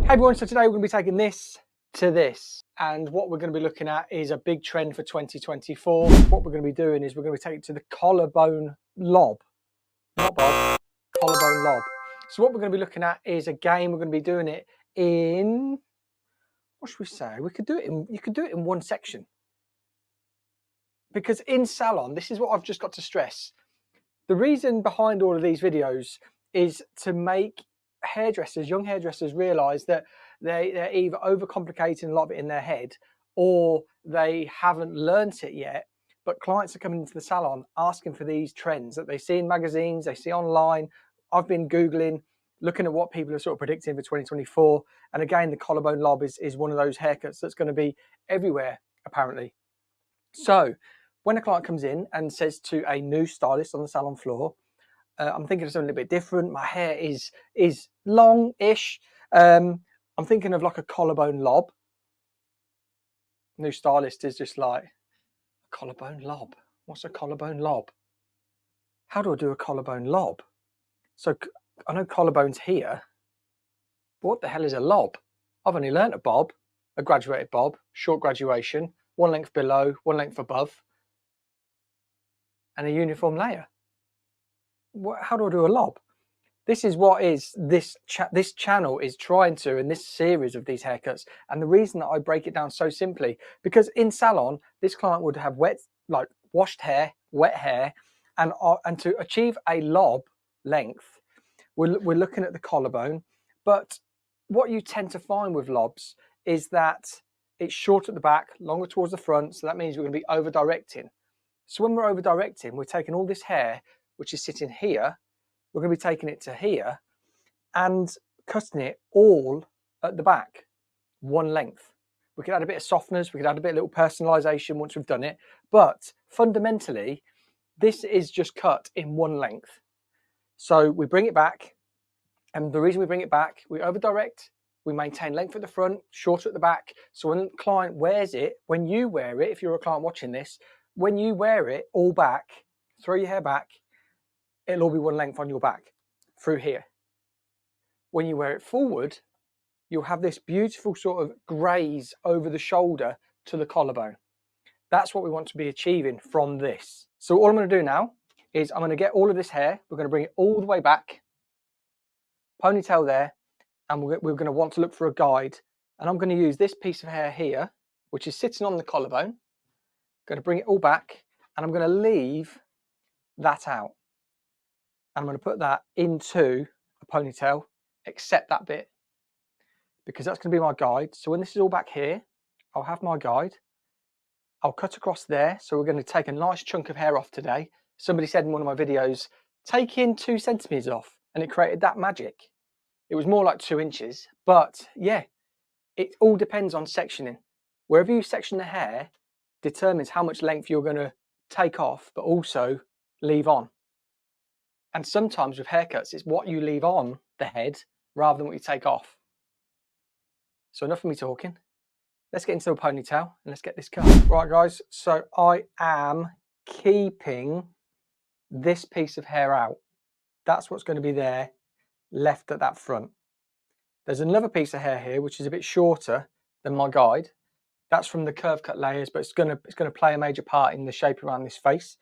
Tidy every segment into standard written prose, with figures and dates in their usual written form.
Hey everyone, so today we're going to be taking this to this, and what we're going to be looking at is a big trend for 2024. What we're going to be doing is we're going to be taking it to the collarbone lob, not bob, collarbone lob. So what we're going to be looking at is, again, we're going to be doing it in, what should we say? You could do it in one section, because in salon, this is what I've just got to stress. The reason behind all of these videos is to make hairdressers, young hairdressers, realise that they're either overcomplicating a lot of it in their head, or they haven't learnt it yet. But clients are coming into the salon asking for these trends that they see in magazines, they see online. I've been Googling, looking at what people are sort of predicting for 2024. And again, the collarbone lob is one of those haircuts that's going to be everywhere, apparently. So when a client comes in and says to a new stylist on the salon floor, I'm thinking of something a bit different, my hair is long-ish, I'm thinking of like a collarbone lob. New stylist is just like, a collarbone lob? What's a collarbone lob? How do I do a collarbone lob? So I know collarbone's here, but what the hell is a lob? I've only learnt a bob, a graduated bob, short graduation, one length below, one length above, and a uniform layer. How do I do a lob? This is what is this channel is trying to, in this series of these haircuts. And the reason that I break it down so simply, because in salon, this client would have washed hair, wet hair, and to achieve a lob length, we're looking at the collarbone. But what you tend to find with lobs is that it's short at the back, longer towards the front. So that means we're going to be over directing. So when we're over directing, we're taking all this hair, which is sitting here, we're going to be taking it to here and cutting it all at the back, one length. We could add a bit of softeners, we could add a bit of little personalization once we've done it, but fundamentally, this is just cut in one length. So we bring it back, and the reason we bring it back, we over direct, we maintain length at the front, shorter at the back. So when the client wears it, when you wear it, if you're a client watching this, when you wear it all back, throw your hair back, it'll all be one length on your back through here. When you wear it forward, you'll have this beautiful sort of graze over the shoulder to the collarbone. That's what we want to be achieving from this. So all I'm going to do now is I'm going to get all of this hair, we're going to bring it all the way back, ponytail there, and we're going to want to look for a guide. And I'm going to use this piece of hair here, which is sitting on the collarbone. I'm going to bring it all back, and I'm going to leave that out. I'm going to put that into a ponytail, except that bit, because that's going to be my guide. So when this is all back here, I'll have my guide. I'll cut across there. So we're going to take a nice chunk of hair off today. Somebody said in one of my videos, take in 2 centimeters off, and it created that magic. It was more like 2 inches, but yeah, it all depends on sectioning. Wherever you section the hair determines how much length you're going to take off, but also leave on. And sometimes with haircuts, it's what you leave on the head rather than what you take off. So enough of me talking. Let's get into a ponytail and let's get this cut. Right guys, so I am keeping this piece of hair out. That's what's going to be there, left at that front. There's another piece of hair here, which is a bit shorter than my guide. That's from the curve cut layers, but it's going to play a major part in the shape around this face.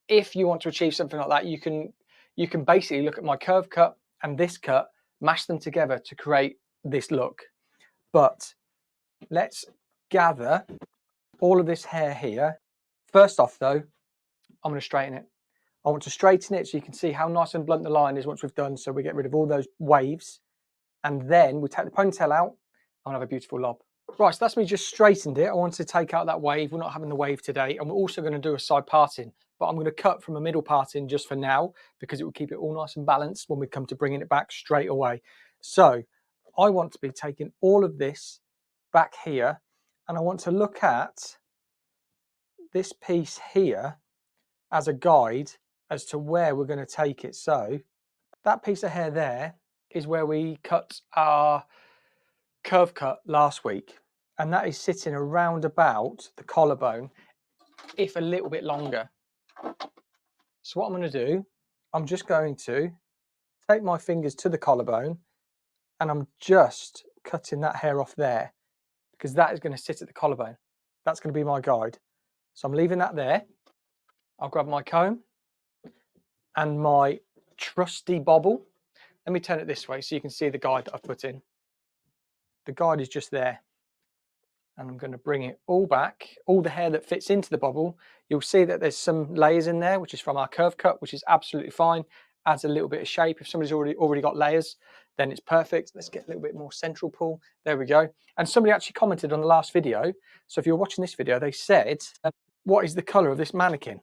If you want to achieve something like that, you can basically look at my curve cut and this cut, mash them together to create this look. But let's gather all of this hair here. First off though, I'm going to straighten it. I want to straighten it so you can see how nice and blunt the line is once we've done, so we get rid of all those waves. And then we take the ponytail out and have a beautiful lob. Right, so that's me just straightened it. I want to take out that wave. We're not having the wave today. And we're also going to do a side parting, but I'm going to cut from a middle parting just for now, because it will keep it all nice and balanced when we come to bringing it back straight away. So I want to be taking all of this back here, and I want to look at this piece here as a guide as to where we're going to take it. So that piece of hair there is where we cut our curve cut last week, and that is sitting around about the collarbone, if a little bit longer. So what I'm going to do, I'm just going to take my fingers to the collarbone and I'm just cutting that hair off there because that is going to sit at the collarbone. That's going to be my guide. So I'm leaving that there. I'll grab my comb and my trusty bobble. Let me turn it this way so you can see the guide that I've put in. The guide is just there. And I'm going to bring it all back, all the hair that fits into the bobble. You'll see that there's some layers in there, which is from our curve cut, which is absolutely fine. Adds a little bit of shape. If somebody's already got layers, then it's perfect. Let's get a little bit more central pull. There we go. And somebody actually commented on the last video. So if you're watching this video, they said, what is the color of this mannequin?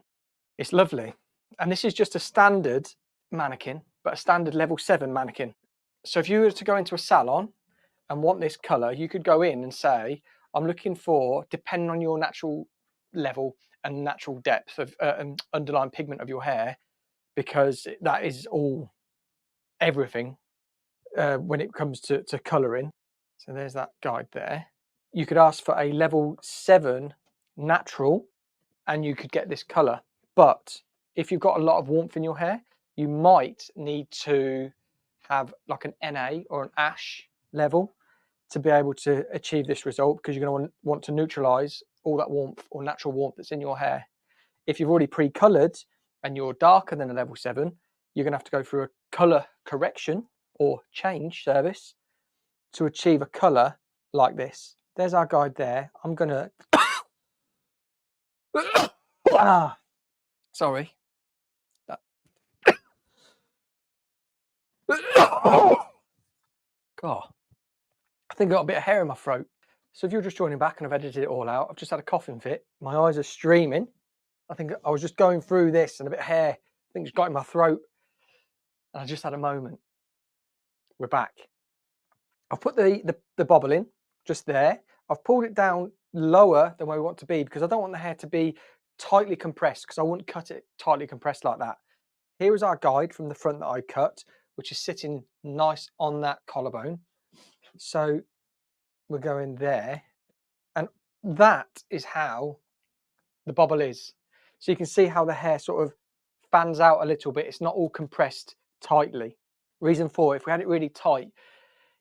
It's lovely. And this is just a standard mannequin, but a standard level 7 mannequin. So if you were to go into a salon and want this color, you could go in and say, I'm looking for, depending on your natural level and natural depth of underlying pigment of your hair, because that is all, everything when it comes to colouring. So there's that guide there. You could ask for a level 7 natural and you could get this colour. But if you've got a lot of warmth in your hair, you might need to have like an NA or an ash level to be able to achieve this result, because you're going to want to neutralize all that warmth or natural warmth that's in your hair. If you've already pre-colored and you're darker than a level 7, you're going to have to go through a color correction or change service to achieve a color like this. There's our guide there. I'm going to sorry. God, I think I got a bit of hair in my throat. So if you're just joining back and I've edited it all out, I've just had a coughing fit. My eyes are streaming. I think I was just going through this and a bit of hair, I think just got in my throat. And I just had a moment. We're back. I've put the bobble in just there. I've pulled it down lower than where we want to be because I don't want the hair to be tightly compressed, because I wouldn't cut it tightly compressed like that. Here is our guide from the front that I cut, which is sitting nice on that collarbone. So we're going there, and that is how the bobble is. So you can see how the hair sort of fans out a little bit. It's not all compressed tightly. Reason for, if we had it really tight,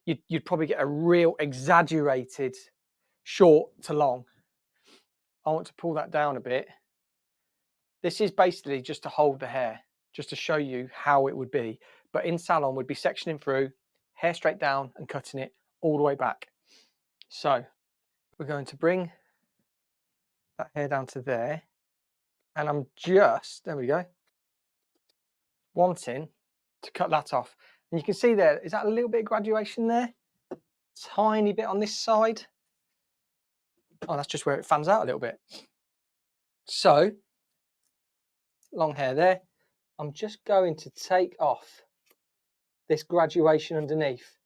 you'd probably get a real exaggerated short to long. I want to pull that down a bit. This is basically just to hold the hair, just to show you how it would be. But in salon, we'd be sectioning through, hair straight down and cutting it all the way back. So we're going to bring that hair down to there. And I'm just, there we go, wanting to cut that off. And you can see there, is that a little bit of graduation there? Tiny bit on this side. Oh, that's just where it fans out a little bit. So, long hair there. I'm just going to take off this graduation underneath.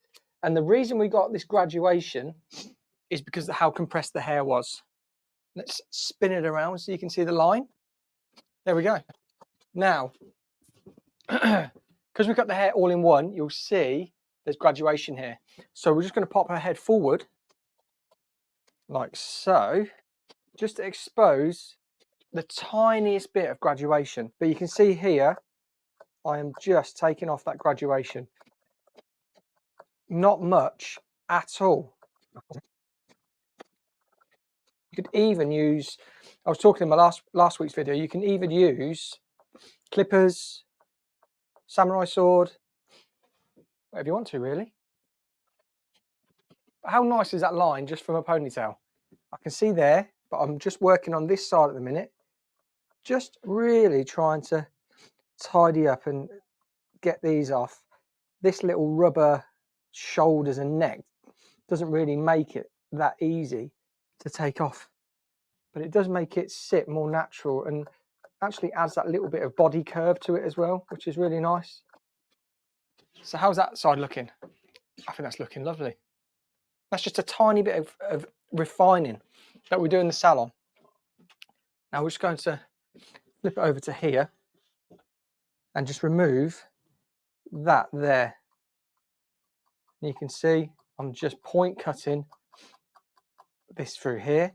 And the reason we got this graduation is because of how compressed the hair was. Let's spin it around so you can see the line. There we go. Now, because we've got the hair all in one, you'll see there's graduation here. So we're just going to pop her head forward like so, just to expose the tiniest bit of graduation. But you can see here, I am just taking off that graduation. Not much at all. You could even use, I was talking in my last week's video, you can even use clippers, samurai sword, whatever you want to, really. But how nice is that line just from a ponytail? I can see there, but I'm just working on this side at the minute, just really trying to tidy up and get these off. This little rubber shoulders and neck doesn't really make it that easy to take off, but it does make it sit more natural and actually adds that little bit of body curve to it as well, which is really nice. So how's that side looking? I think that's looking lovely. That's just a tiny bit of refining that we do in the salon. Now we're just going to flip it over to here and just remove that there. You can see I'm just point cutting this through here.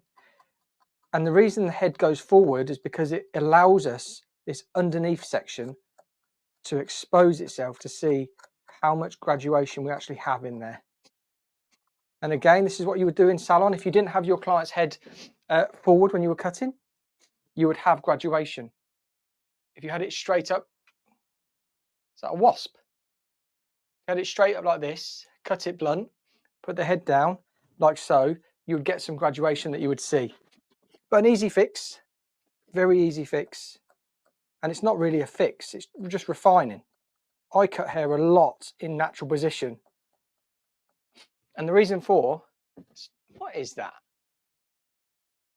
And the reason the head goes forward is because it allows us, this underneath section, to expose itself to see how much graduation we actually have in there. And again, this is what you would do in salon. If you didn't have your client's head forward when you were cutting, you would have graduation. If you had it straight up, is that a wasp? Had it straight up like this, cut it blunt, put the head down like so, you would get some graduation that you would see. But an easy fix, very easy fix. And it's not really a fix, it's just refining. I cut hair a lot in natural position. And the reason for, what is that?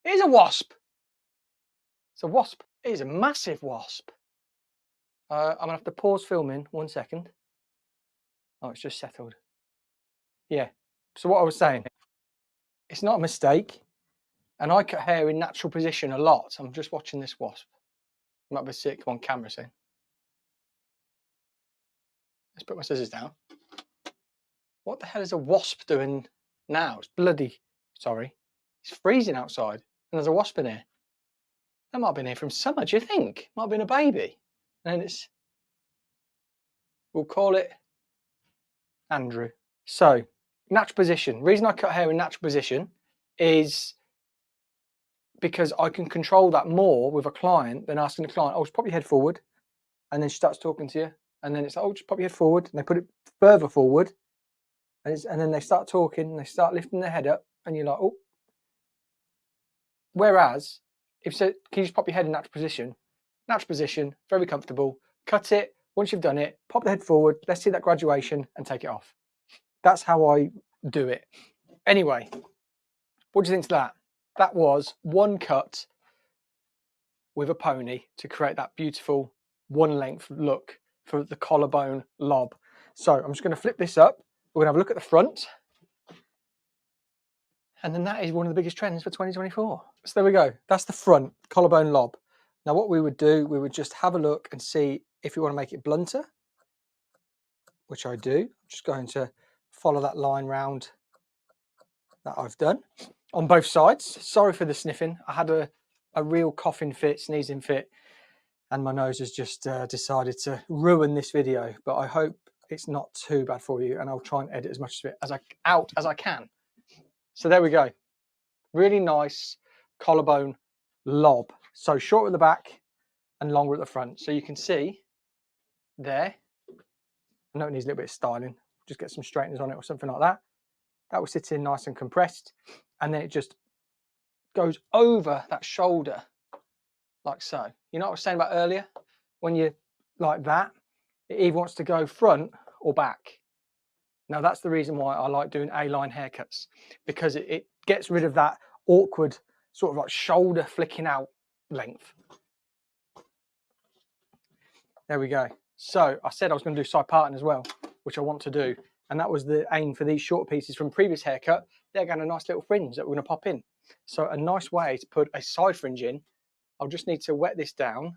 It is a wasp. It's a wasp. It is a massive wasp. I'm gonna have to pause filming 1 second. Oh, it's just settled. Yeah, so what I was saying, it's not a mistake. And I cut hair in natural position a lot. I'm just watching this wasp. Might be sick on camera soon. Let's put my scissors down. What the hell is a wasp doing now? It's bloody, sorry. It's freezing outside and there's a wasp in here. That might have been here from summer, do you think? Might have been a baby. And then it's, we'll call it Andrew. So, natural position. The reason I cut hair in natural position is because I can control that more with a client than asking the client, oh, just pop your head forward. And then she starts talking to you. And then it's like, oh, just pop your head forward. And they put it further forward. And then they start talking and they start lifting their head up. And you're like, oh. Whereas, if so, can you just pop your head in natural position, very comfortable, cut it. Once you've done it, pop the head forward. Let's see that graduation and take it off. That's how I do it. Anyway, what do you think to that? That was one cut with a pony to create that beautiful one length look for the collarbone lob. So I'm just going to flip this up. We're going to have a look at the front. And then that is one of the biggest trends for 2024. So there we go. That's the front collarbone lob. Now what we would do, we would just have a look and see if you want to make it blunter, which I do. I'm just going to follow that line round that I've done on both sides. Sorry for the sniffing. I had a real coughing fit, sneezing fit, and my nose has just decided to ruin this video, but I hope it's not too bad for you, and I'll try and edit as much of it out as I can. So there we go. Really nice collarbone lob. So short at the back and longer at the front. So you can see there, I know it needs a little bit of styling, just get some straighteners on it or something like that. That will sit in nice and compressed, and then it just goes over that shoulder like so. You know what I was saying about earlier? When you like that, it either wants to go front or back. Now that's the reason why I like doing A-line haircuts, because it gets rid of that awkward sort of like shoulder flicking out length. There we go. So I said I was going to do side parting as well, which I want to do. And that was the aim for these short pieces from previous haircut. They're going to a nice little fringe that we're going to pop in. So a nice way to put a side fringe in, I'll just need to wet this down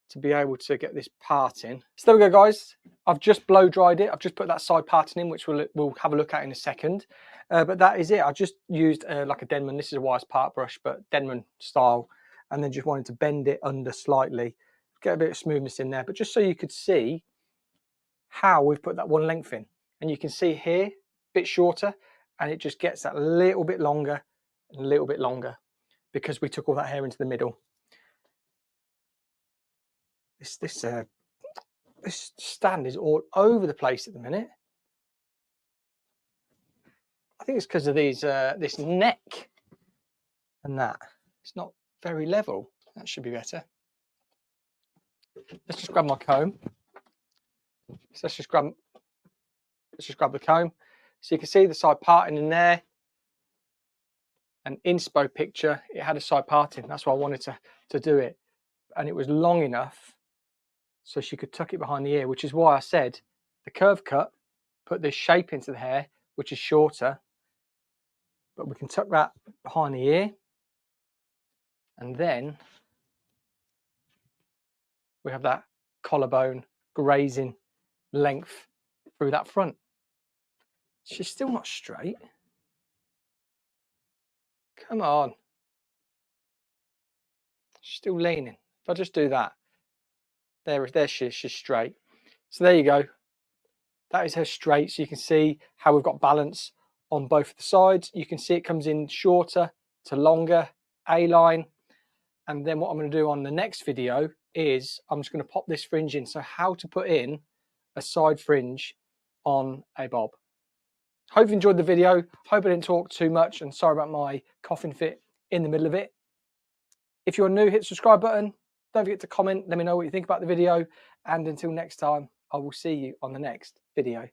to be able to get this part in. So there we go, guys. I've just blow dried it. I've just put that side parting in, which we'll have a look at in a second. But that is it. I just used like a Denman. This is a wise part brush, but Denman style. And then just wanted to bend it under slightly, get a bit of smoothness in there. But just so you could see how we've put that one length in. And you can see here, a bit shorter, and it just gets that little bit longer and a little bit longer because we took all that hair into the middle. This stand is all over the place at the minute. I think it's because of these this neck and that. It's not very level. That should be better. Let's just grab my comb. So let's just grab the comb. So you can see the side parting in there. An inspo picture, it had a side parting. That's why I wanted to do it. And it was long enough so she could tuck it behind the ear, which is why I said the curve cut, put this shape into the hair, which is shorter, but we can tuck that behind the ear. And then we have that collarbone grazing length through that front. She's still not straight. Come on. She's still leaning. If I just do that, there she's straight. So there you go. That is her straight. So you can see how we've got balance on both the sides. You can see it comes in shorter to longer, A-line. And then what I'm going to do on the next video is I'm just going to pop this fringe in. So how to put in a side fringe on a bob. Hope you enjoyed the video. Hope I didn't talk too much, and sorry about my coughing fit in the middle of it. If you're new, hit the subscribe button. Don't forget to comment. Let me know what you think about the video. And until next time, I will see you on the next video.